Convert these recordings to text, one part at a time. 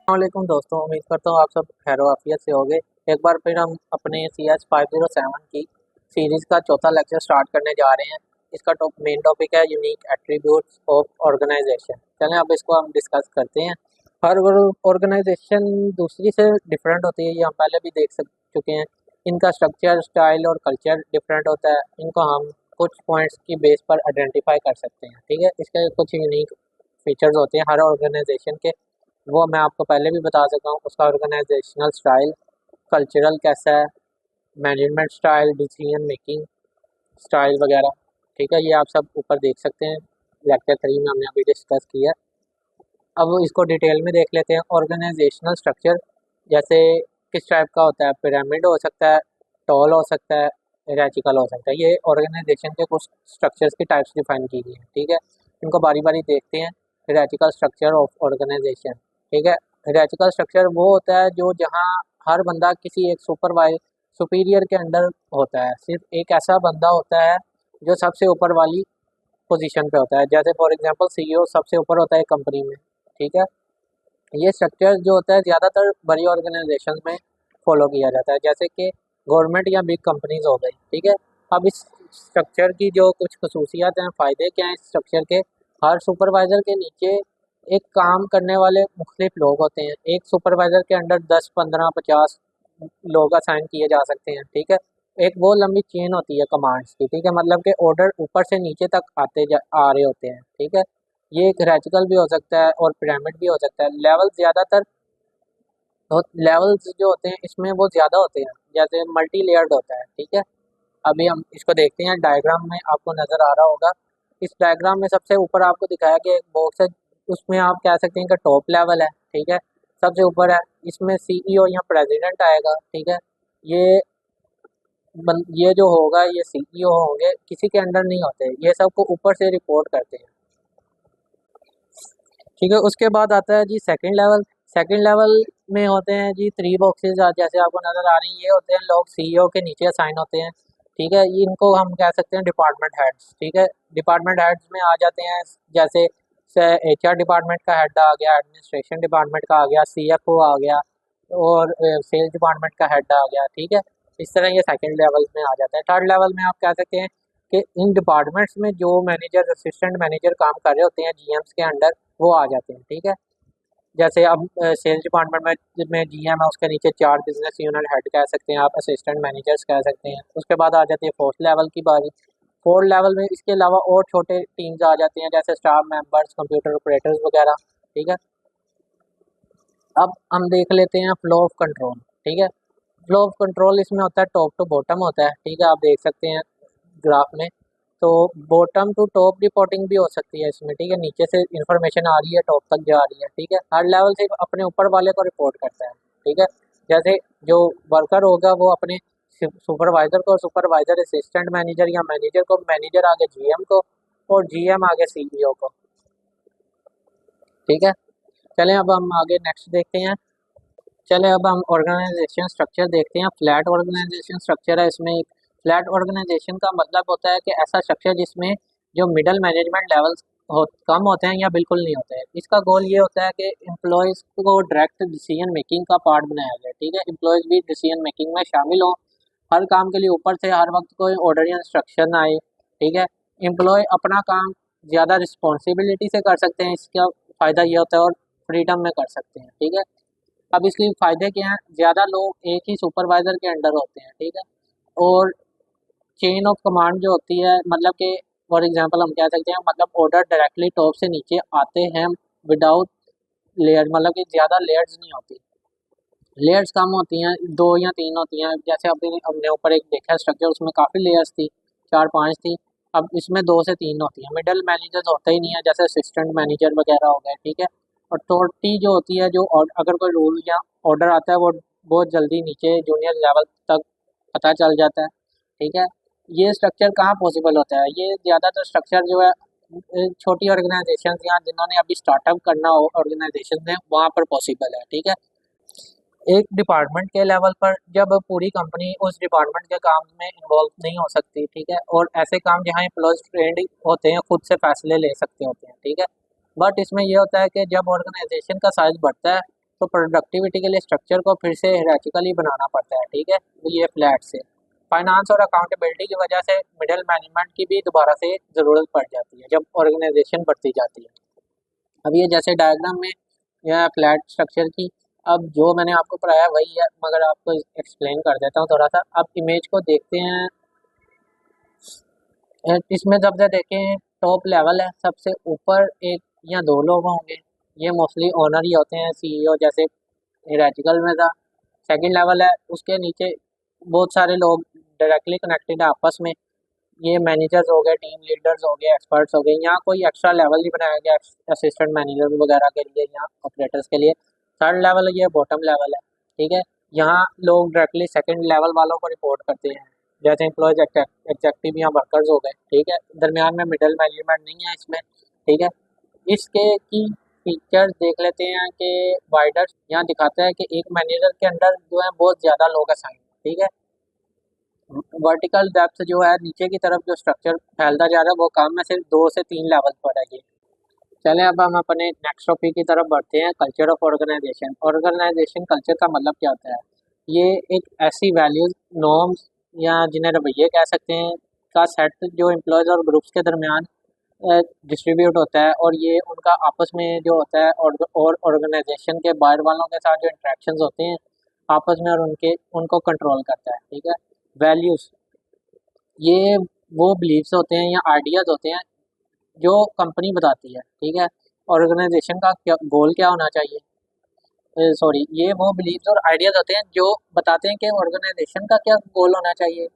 वालेकुम दोस्तों, उम्मीद करता हूँ आप सब खैर आफियत से होंगे। एक बार फिर हम अपने CS 507 की सीरीज का चौथा लेक्चर स्टार्ट करने जा रहे हैं। इसका मेन टॉपिक है यूनिक एट्रीब्यूट्स ऑफ ऑर्गेनाइजेशन। चलें अब इसको हम डिस्कस करते हैं। हर ऑर्गेनाइजेशन दूसरी से डिफरेंट होती है, ये हम पहले भी देख चुके हैं। इनका स्ट्रक्चर, स्टाइल और कल्चर डिफरेंट होता है। इनको हम कुछ पॉइंट्स की बेस पर आइडेंटिफाई कर सकते हैं। ठीक है, इसके कुछ यूनिक फीचर्स होते हैं हर ऑर्गेनाइजेशन के, वो मैं आपको पहले भी बता चुका हूँ। उसका ऑर्गेनाइजेशनल स्टाइल, कल्चरल कैसा है, management style, decision making style वगैरह। ठीक है, ये आप सब ऊपर देख सकते हैं। लेक्चर 3 में हमने अभी डिस्कस किया। अब इसको डिटेल में देख लेते हैं। ऑर्गेनाइजेशनल स्ट्रक्चर जैसे किस टाइप का होता है, पिरामिड हो सकता है, टॉल हो सकता है, रेचिकल हो सकता है। ये ऑर्गेनाइजेशन के कुछ स्ट्रक्चर्स की टाइप्स डिफाइन की गई हैं। ठीक है, इनको बारी बारी देखते हैं। रेचिकल स्ट्रक्चर ऑफ ऑर्गेनाइजेशन। ठीक है, रेचिकल स्ट्रक्चर वो होता है जो जहाँ हर बंदा किसी एक सुपीरियर के अंडर होता है। सिर्फ एक ऐसा बंदा होता है जो सबसे ऊपर वाली पोजीशन पे होता है। जैसे फॉर एग्जांपल CEO सबसे ऊपर होता है कंपनी में। ठीक है, ये स्ट्रक्चर जो होता है ज़्यादातर बड़ी ऑर्गेनाइजेशन में फॉलो किया जाता है, जैसे कि गवर्नमेंट या बिग कंपनीज हो गई। ठीक है, अब इस स्ट्रक्चर की जो कुछ खसूसियात हैं, फ़ायदे क्या हैं इस स्ट्रक्चर के। हर सुपरवाइज़र के नीचे एक काम करने वाले मुख्तलिफ लोग होते हैं। एक सुपरवाइज़र के अंडर 10, 15, 50 लोग असाइन किए जा सकते हैं। ठीक है, एक वो लंबी चेन होती है कमांड्स की। ठीक है, मतलब कि ऑर्डर ऊपर से नीचे तक आ रहे होते हैं। ठीक है, ये एक रेटिकल भी हो सकता है और पिरामिड भी हो सकता है। लेवल ज़्यादातर लेवल्स जो होते हैं इसमें वो ज़्यादा होते हैं, जैसे मल्टी लेयर्ड होता है। ठीक है, अभी हम इसको देखते हैं। डायग्राम में आपको नज़र आ रहा होगा। इस डायग्राम में सबसे ऊपर आपको दिखाया गया एक बॉक्स है, उसमें आप कह सकते हैं कि टॉप लेवल है। ठीक है, सबसे ऊपर है, इसमें CEO या प्रेसिडेंट आएगा। ठीक है, ये ये जो होगा ये CEO होंगे, किसी के अंडर नहीं होते, ये सबको ऊपर से रिपोर्ट करते हैं। ठीक है, उसके बाद आता है जी सेकंड लेवल। सेकंड लेवल में होते हैं जी 3 बॉक्सेज, जैसे आपको नज़र आ रही हैं। ये होते हैं लोग CEO के नीचे असाइन होते हैं। ठीक है, इनको हम कह सकते हैं डिपार्टमेंट हेड्स। ठीक है, डिपार्टमेंट हेड्स में आ जाते हैं, जैसे HR डिपार्टमेंट का हेड आ गया, एडमिनिस्ट्रेशन डिपार्टमेंट का आ गया, CFO आ गया और सेल्स डिपार्टमेंट का हेड आ गया। ठीक है, इस तरह ये सेकंड लेवल में आ जाता है। थर्ड लेवल में आप कह सकते हैं कि इन डिपार्टमेंट्स में जो मैनेजर, असिस्टेंट मैनेजर काम कर रहे होते हैं GMs के अंडर, वो आ जाते हैं। ठीक है, जैसे अब सेल्स डिपार्टमेंट में GM है, उसके नीचे 4 बिजनेस यूनिट हेड कह सकते हैं आप, असिस्टेंट मैनेजर्स कह सकते हैं। उसके बाद आ जाती है फोर्थ लेवल की बारी। फोर्थ लेवल में इसके अलावा और छोटे टीम्स आ जाती हैं, जैसे स्टाफ मेंबर्स, कंप्यूटर ऑपरेटर्स वगैरह। ठीक है, अब हम देख लेते हैं फ्लो ऑफ कंट्रोल। ठीक है, फ्लो ऑफ कंट्रोल इसमें होता है टॉप टू बॉटम होता है। ठीक है, आप देख सकते हैं ग्राफ में। तो बॉटम टू टॉप रिपोर्टिंग भी हो सकती है इसमें। ठीक है, नीचे से इंफॉर्मेशन आ रही है, टॉप तक जा रही है। ठीक है, हर लेवल से अपने ऊपर वाले को रिपोर्ट करता है। ठीक है, जैसे जो वर्कर होगा वो अपने सुपरवाइजर को, सुपरवाइजर असिस्टेंट मैनेजर या मैनेजर को, मैनेजर आगे GM को और GM आगे CEO को। ठीक है, चलें अब हम आगे नेक्स्ट देखते हैं। चले अब हम ऑर्गेनाइजेशन स्ट्रक्चर देखते हैं। फ्लैट ऑर्गेनाइजेशन स्ट्रक्चर है। इसमें फ्लैट ऑर्गेनाइजेशन का मतलब होता है कि ऐसा स्ट्रक्चर जिसमें जो मिडल मैनेजमेंट लेवल्स कम होते हैं या बिल्कुल नहीं होते हैं। इसका गोल ये होता है कि एम्प्लॉयज़ को डायरेक्ट डिसीजन मेकिंग का पार्ट बनाया जाए। ठीक है, एम्प्लॉयज़ भी डिसीजन मेकिंग में शामिल हों। हर काम के लिए ऊपर से हर वक्त कोई ऑर्डर या इंस्ट्रक्शन आए। ठीक है, एम्प्लॉय अपना काम ज़्यादा रिस्पॉन्सिबिलिटी से कर सकते हैं। इसका फ़ायदा ये होता है, और फ्रीडम में कर सकते हैं। ठीक है, अब इसके फ़ायदे क्या हैं। ज़्यादा लोग एक ही सुपरवाइज़र के अंडर होते हैं। ठीक है, और चेन ऑफ कमांड जो होती है, मतलब कि फॉर एग्जांपल हम कह सकते हैं, मतलब ऑर्डर डायरेक्टली टॉप से नीचे आते हैं विदाउट लेयर, मतलब कि ज़्यादा लेयर्स नहीं होती, लेयर्स कम होती हैं, 2 या 3 होती हैं। जैसे अभी हमने ऊपर एक देखा स्ट्रक्चर, उसमें काफ़ी लेयर्स थी, 4-5 थी। अब इसमें 2 से 3 होती हैं। मिडल मैनेजर्स होते ही नहीं है, जैसे असिस्टेंट मैनेजर वगैरह हो गए। ठीक है, और अथॉरिटी जो होती है, जो अगर कोई रूल या ऑर्डर आता है वो बहुत जल्दी नीचे जूनियर लेवल तक पता चल जाता है। ठीक है, ये स्ट्रक्चर कहाँ पॉसिबल होता है, ये ज़्यादातर स्ट्रक्चर जो है छोटी ऑर्गेनाइजेशन या जिन्होंने अभी स्टार्टअप करना हो ऑर्गेनाइजेशन में, वहाँ पर पॉसिबल है। ठीक है, एक डिपार्टमेंट के लेवल पर जब पूरी कंपनी उस डिपार्टमेंट के काम में इन्वॉल्व नहीं हो सकती। ठीक है, और ऐसे काम जहाँ एम्प्लॉयज ट्रेंड होते हैं, खुद से फैसले ले सकते होते हैं। ठीक है, बट इसमें यह होता है कि जब ऑर्गेनाइजेशन का साइज बढ़ता है तो प्रोडक्टिविटी के लिए स्ट्रक्चर को फिर से हायरार्किकली बनाना पड़ता है, ठीक है, ये फ्लैट से। फाइनेंस और अकाउंटेबिलिटी की वजह से मिडिल मैनेजमेंट की भी दोबारा से ज़रूरत पड़ जाती है जब ऑर्गेनाइजेशन बढ़ती जाती है। अब ये जैसे डायग्राम में यह फ्लैट स्ट्रक्चर की, अब जो मैंने आपको पढ़ाया वही है, मगर आपको एक्सप्लेन कर देता हूँ थोड़ा सा। अब इमेज को देखते हैं, इसमें सबसे देखें टॉप लेवल है, सबसे ऊपर एक या दो लोग होंगे, ये मोस्टली ओनर ही होते हैं, सीईओ जैसे हिरार्चिकल में था। सेकंड लेवल है, उसके नीचे बहुत सारे लोग डायरेक्टली कनेक्टेड है आपस में, ये मैनेजर्स हो गए, टीम लीडर्स हो गए, एक्सपर्ट्स हो गए। यहाँ कोई एक्स्ट्रा लेवल नहीं बनाया गया असिस्टेंट मैनेजर वगैरह के लिए या ऑपरेटर्स के लिए। थर्ड लेवल ये बॉटम लेवल है, ठीक है। यहाँ लोग डायरेक्टली सेकंड लेवल वालों को रिपोर्ट करते हैं, जैसे एम्प्लॉयज, एग्जेक्टिव या वर्कर्स हो गए, ठीक है। दरमियान में मिडिल मैनेजमेंट नहीं है इसमें, ठीक है। इसके की फीचर्स देख लेते हैं कि वाइडर यहाँ दिखाता है कि एक मैनेजर के अंडर जो है बहुत ज़्यादा लोग असाइन, ठीक है। वर्टिकल डेप्थ जो है नीचे की तरफ जो स्ट्रक्चर फैलता जा रहा है वो काम में सिर्फ 2 से 3 लेवल पर है ये। चलें अब हम अपने नेक्स्ट टॉपिक की तरफ बढ़ते हैं, culture of organisation. Organisation culture का मतलब क्या होता है? ये एक ऐसी वैल्यूज, नॉर्म्स या जिन्हें रवैये कह सकते हैं का सेट जो एम्प्लॉयज़ और ग्रुप्स के दरमियान डिस्ट्रीब्यूट होता है, और ये उनका आपस में जो होता है और ऑर्गेनाइजेशन के बाहर वालों के साथ जो इंट्रैक्शंस होते हैं आपस में, और उनको कंट्रोल करता है, ठीक है। वैल्यूज़ ये वो बिलीव्स होते हैं या आइडियाज़ होते हैं जो कंपनी बताती है, ठीक है। ऑर्गेनाइजेशन का क्या गोल क्या होना चाहिए, सॉरी, ये वो बिलीव्स और आइडियाज़ होते हैं जो बताते हैं कि ऑर्गेनाइजेशन का क्या गोल होना चाहिए,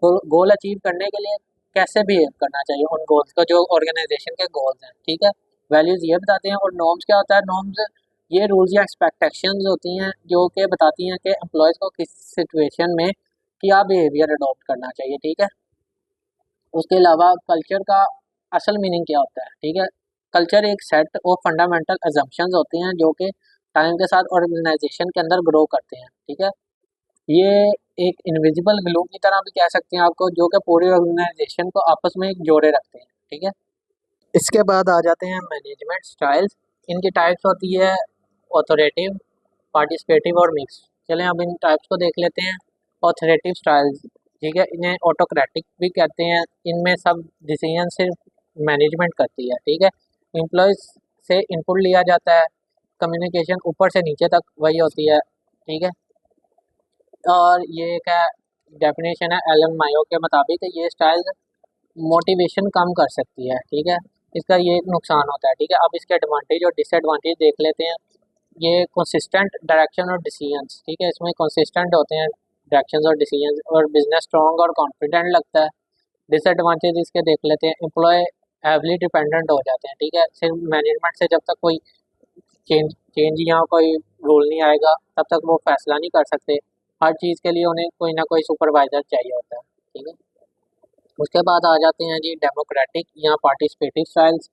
गोल अचीव करने के लिए कैसे बिहेव करना चाहिए उन गोल्स का, जो ऑर्गेनाइजेशन के गोल्स हैं, ठीक है। वैल्यूज़ ये बताते हैं, और नॉर्म्स क्या होता है? नॉर्म्स ये रूल्स या एक्सपेक्टेशंस होती हैं जो कि बताती हैं कि एम्प्लॉयज़ को किस सिचुएशन में क्या बिहेवियर अडॉप्ट करना चाहिए, ठीक है। उसके अलावा कल्चर का असल मीनिंग क्या होता है, ठीक है। कल्चर एक सेट ऑफ फंडामेंटल अजम्पशंस होते हैं जो कि टाइम के साथ ऑर्गेनाइजेशन के अंदर ग्रो करते हैं, ठीक है। ये एक इनविजिबल ग्लू की तरह भी कह सकते हैं आपको, जो कि पूरी ऑर्गेनाइजेशन को आपस में एक जोड़े रखते हैं, ठीक है। इसके बाद आ जाते हैं मैनेजमेंट स्टाइल्स। इनकी टाइप्स होती है ऑथोरेटिव, पार्टिसिपेटिव और मिक्स। चलें अब इन टाइप्स को देख लेते हैं। ऑथोरेटिव स्टाइल्स, ठीक है, इन्हें ऑटोक्रेटिक भी कहते हैं। इनमें सब डिसीजन सिर्फ मैनेजमेंट करती है, ठीक है। एम्प्लॉयज़ से इनपुट लिया जाता है, कम्युनिकेशन ऊपर से नीचे तक वही होती है, ठीक है। और ये क्या डेफिनेशन है एलन मायो के मुताबिक, ये स्टाइल मोटिवेशन कम कर सकती है, ठीक है। इसका ये एक नुकसान होता है, ठीक है। अब इसके एडवांटेज और डिसएडवांटेज देख लेते हैं। ये कंसिस्टेंट डायरेक्शन और डिसीजंस, ठीक है, इसमें कंसिस्टेंट होते हैं डायरेक्शंस और डिसीजंस, और बिजनेस स्ट्रॉन्ग और कॉन्फिडेंट लगता है। डिसएडवांटेज इसके देख लेते हैं। एम्प्लॉय हैवली डिपेंडेंट हो जाते हैं, ठीक है। सिर्फ मैनेजमेंट से जब तक कोई चेंज चेंज या कोई रूल नहीं आएगा तब तक वो फैसला नहीं कर सकते। हर चीज़ के लिए उन्हें कोई ना कोई सुपरवाइज़र चाहिए होता है, ठीक है। उसके बाद आ जाते हैं जी डेमोक्रेटिक या पार्टिसिपेटिव स्टाइल्स।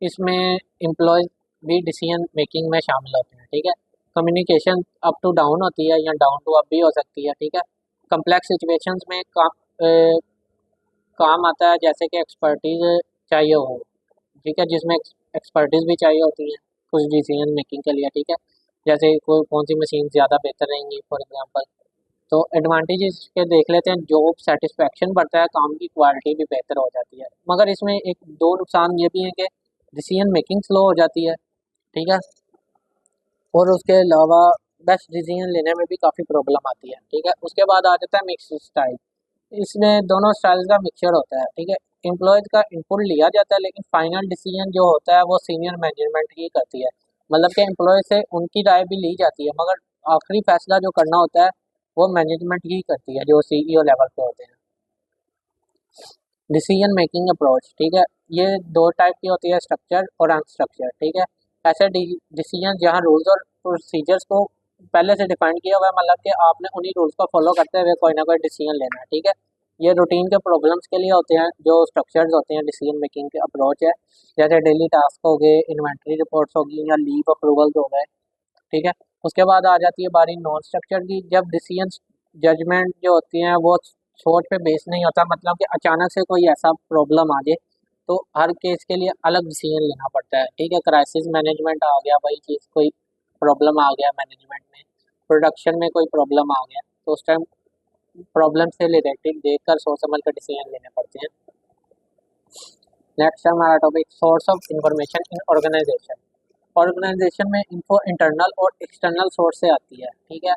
इसमें एम्प्लॉयज़ भी डिसीजन मेकिंग में शामिल होते हैं, ठीक है। कम्युनिकेशन अप टू डाउन होती है या डाउन टू अप भी हो सकती है, ठीक है। कम्प्लेक्स सिचुएशंस में काम आता है, जैसे कि एक्सपर्टीज़ चाहिए हो, ठीक है, जिसमें एक्सपर्टीज़ भी चाहिए होती है कुछ डिसीजन मेकिंग के लिए, ठीक है। जैसे कोई कौन सी मशीन ज़्यादा बेहतर रहेंगी फॉर एग्जांपल। तो एडवांटेजेस के देख लेते हैं। जॉब सेटिस्फेक्शन बढ़ता है, काम की क्वालिटी भी बेहतर हो जाती है, मगर इसमें एक दो नुकसान ये भी हैं कि डिसीजन मेकिंग स्लो हो जाती है, ठीक है। और उसके अलावा बेस्ट डिसीजन लेने में भी काफ़ी प्रॉब्लम आती है, ठीक है। उसके बाद आ जाता है मिक्स स्टाइल। इसमें दोनों स्टाइल्स का मिक्सचर होता है, ठीक है। एम्प्लॉयज़ का इनपुट लिया जाता है, लेकिन फाइनल डिसीजन जो होता है वो सीनियर मैनेजमेंट ही करती है। मतलब कि एम्प्लॉय से उनकी राय भी ली जाती है, मगर आखिरी फैसला जो करना होता है वो मैनेजमेंट ही करती है, जो सीईओ लेवल पे होते हैं। डिसीजन मेकिंग अप्रोच, ठीक है, ये दो टाइप की होती है, स्ट्रक्चर और अनस्ट्रक्चर, ठीक है। ऐसे डिसीजन जहाँ रूल्स और प्रोसीजर्स को पहले से डिफाइन किया हुआ है, मतलब कि आपने उन्हीं रूल्स को फॉलो करते हुए कोई ना कोई डिसीजन लेना है, ठीक है। ये रूटीन के प्रॉब्लम्स के लिए होते हैं, जो स्ट्रक्चर्स होते हैं डिसीजन मेकिंग के अप्रोच है, जैसे डेली टास्क हो गए, इन्वेंट्री रिपोर्ट्स होगी या लीव अप्रूवल्स हो गए, ठीक है। उसके बाद आ जाती है बारी नॉन स्ट्रक्चर की, जब डिसीजन जजमेंट जो होती हैं वो सोच पे बेस नहीं होता, मतलब कि अचानक से कोई ऐसा प्रॉब्लम आ जाए तो हर केस के लिए अलग डिसीजन लेना पड़ता है, ठीक है। क्राइसिस मैनेजमेंट आ गया, वही चीज़, कोई प्रॉब्लम आ गया मैनेजमेंट में, प्रोडक्शन में कोई प्रॉब्लम आ गया, तो उस टाइम प्रॉब्लम से रिलेटेड देखकर सोच समझ कर डिसीजन लेने पड़ते हैं। नेक्स्ट है हमारा topic source of information in organisation. Organisation में इंफो इंटरनल और एक्सटर्नल सोर्स से आती है, ठीक है।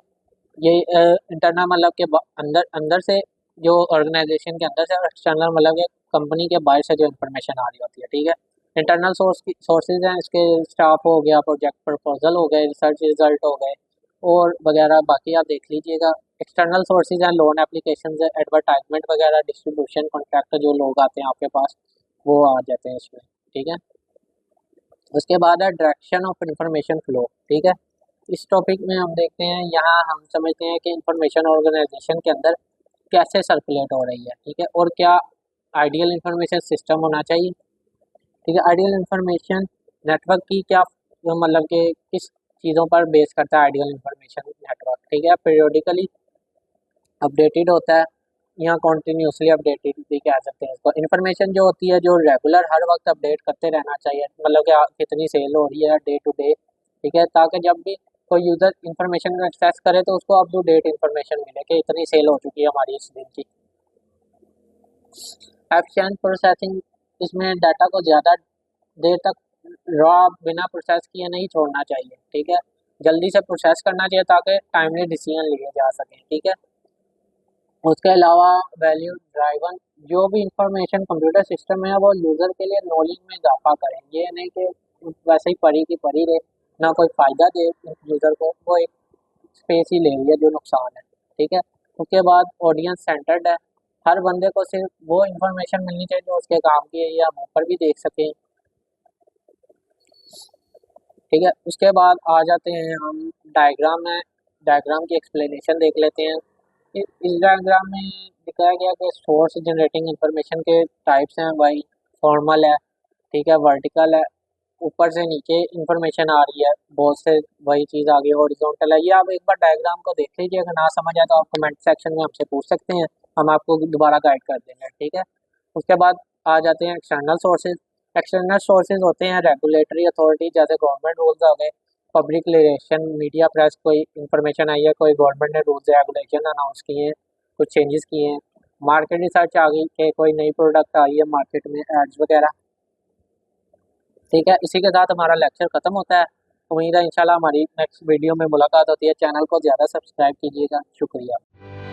ये इंटरनल मतलब के अंदर अंदर से जो ऑर्गेनाइजेशन के अंदर से, और एक्सटर्नल मतलब के कंपनी के बाहर से जो इन्फॉर्मेशन आ रही होती है, ठीक है। इंटरनल सोर्स की सोर्सेज हैं इसके, स्टाफ हो गया, प्रोजेक्ट प्रपोजल हो गए, रिसर्च रिजल्ट हो गए और वगैरह, बाकी आप देख लीजिएगा। एक्सटर्नल सोर्सेज हैं लोन एप्लीकेशन है, एडवर्टाइजमेंट वगैरह, डिस्ट्रीब्यूशन कॉन्ट्रैक्ट जो लोग आते हैं आपके पास, वो आ जाते हैं इसमें, ठीक है। उसके बाद है डायरेक्शन ऑफ इंफॉर्मेशन फ्लो, ठीक है। इस टॉपिक में हम देखते हैं, यहाँ हम समझते हैं कि इंफॉर्मेशन ऑर्गेनाइजेशन के अंदर कैसे सर्कुलेट हो रही है, ठीक है, और क्या आइडियल इंफॉर्मेशन सिस्टम होना चाहिए, ठीक है। आइडियल इंफॉर्मेशन नेटवर्क की क्या मतलब कि किस चीज़ों पर बेस करता है आइडियल इंफॉर्मेशन नेटवर्क, ठीक है। पीरियोडिकली अपडेटेड होता है या कॉन्टीन्यूसली अपडेटेड भी कह सकते हैं इसको। इन्फॉर्मेशन जो होती है जो रेगुलर हर वक्त अपडेट करते रहना चाहिए, मतलब कि कितनी सेल हो रही है डे टू डे, ठीक है, ताकि जब भी कोई यूज़र इन्फॉर्मेशन को एक्सेस करे तो उसको अप टू डेट इन्फॉर्मेशन मिले कि इतनी सेल हो चुकी है हमारी इस दिन की। एफिशिएंट प्रोसेसिंग, इसमें डाटा को ज़्यादा देर तक रॉ बिना प्रोसेस किए नहीं छोड़ना चाहिए, ठीक है। जल्दी से प्रोसेस करना चाहिए ताकि टाइमली डिसीजन लिए जा सकें, ठीक है। उसके अलावा वैल्यू ड्राइवन जो भी इंफॉर्मेशन कंप्यूटर सिस्टम है वो यूज़र के लिए नॉलेज में इजाफा करें, ये नहीं कि वैसे ही पढ़ी की पढ़ी रहे, ना कोई फ़ायदा दे यूज़र को, वो एक स्पेस ही ले रही है जो नुकसान है, ठीक है। उसके बाद ऑडियंस सेंटर्ड है, हर बंदे को सिर्फ वो इंफॉर्मेशन मिलनी चाहिए जो उसके काम की है या हम ऊपर भी देख सकें, ठीक है। उसके बाद आ जाते हैं हम डायग्राम में, डायग्राम की एक्सप्लेनेशन देख लेते हैं। इस डायग्राम में दिखाया गया कि सोर्स जनरेटिंग इंफॉर्मेशन के टाइप्स हैं, भाई फॉर्मल है, ठीक है, वर्टिकल है, ऊपर से नीचे इंफॉर्मेशन आ रही है, बहुत से वही चीज़ आ गई, हॉरिजॉन्टल है। ये आप एक बार डायग्राम को देख लीजिए, अगर ना समझ आए तो आप कमेंट सेक्शन में हमसे पूछ सकते हैं, हम आपको दोबारा गाइड कर देंगे, ठीक है। उसके बाद आ जाते हैं एक्सटर्नल सोर्सेज। एक्सटर्नल सोर्सेज होते हैं रेगुलेटरी अथॉरिटी, जैसे गवर्नमेंट रूल्स आ गए, पब्लिक रिलेशन, मीडिया, प्रेस, कोई इंफॉर्मेशन आई है, कोई गवर्नमेंट ने रूल्स रेगुलेशन अनाउंस किए हैं, कुछ चेंजेस किए हैं, मार्केट रिसर्च आ गई कि कोई नई प्रोडक्ट आई है मार्केट में, एड्स वगैरह, ठीक है। इसी के साथ हमारा लेक्चर खत्म होता है। उम्मीद है इंशाल्लाह हमारी नेक्स्ट वीडियो में मुलाकात होती है। चैनल को ज़्यादा सब्सक्राइब कीजिएगा। शुक्रिया।